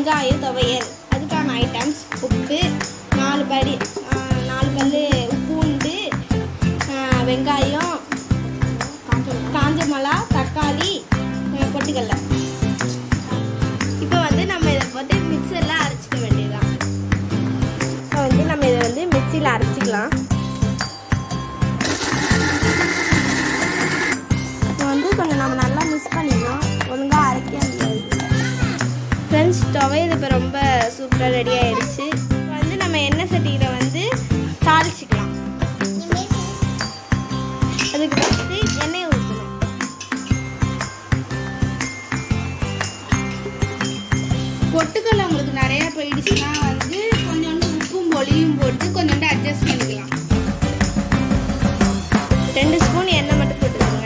வெங்காய துவையல். அதுக்கான ஐட்டம்ஸ் உப்பு, 4 பல் பூண்டு, வெங்காயம், காஞ்ச மிளகா, தக்காளி, பொட்டுக்கடலை. இப்போ வந்து நம்ம இதை வந்து மிக்சரில் அரைச்சிக்க வேண்டியதுதான். இப்போ வந்து நம்ம இதை வந்து மிக்சியில் அரைச்சிக்கலாம். இப்போ வந்து கொஞ்சம் நம்ம நல்லா மிக்ஸ் பண்ணிக்கலாம். ஒழுங்காக அரைக்க முடியாது. ஃப்ரெண்ட்ஸ், துவையல் இப்போ ரொம்ப சூப்பராக ரெடி ஆயிடுச்சு. இப்போ வந்து நம்ம எண்ணெய் சட்டியில் வந்து தாளிச்சிக்கலாம். அதுக்கு ஃபஸ்ட்டு எண்ணெயை ஊற்றணும். பொட்டுக்கடலை உங்களுக்கு நிறையா போயிடுச்சுன்னா வந்து கொஞ்சோண்டு உப்பும் பொலியும் போட்டு கொஞ்சோண்டு அட்ஜஸ்ட் பண்ணிக்கலாம். 2 ஸ்பூன் எண்ணெய் மட்டும் போட்டுக்கோங்க.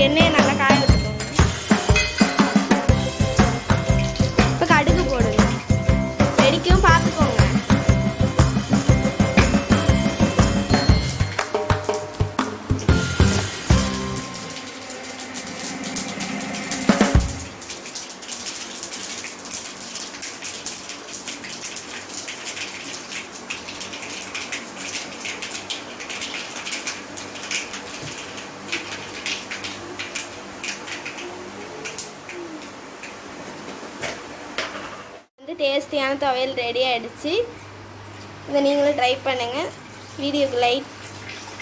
எண்ணெயை நல்லா காய வச்சுக்கோங்க. இப்போ கடுகு போடுங்க. வெடிக்கும் பார்த்துக்கோங்க. டேஸ்டியான துவையல் ரெடி ஆகிடுச்சு. இதை நீங்களும் ட்ரை பண்ணுங்கள். வீடியோக்கு லைக்,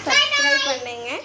சப்ஸ்கிரைப் பண்ணுங்கள்.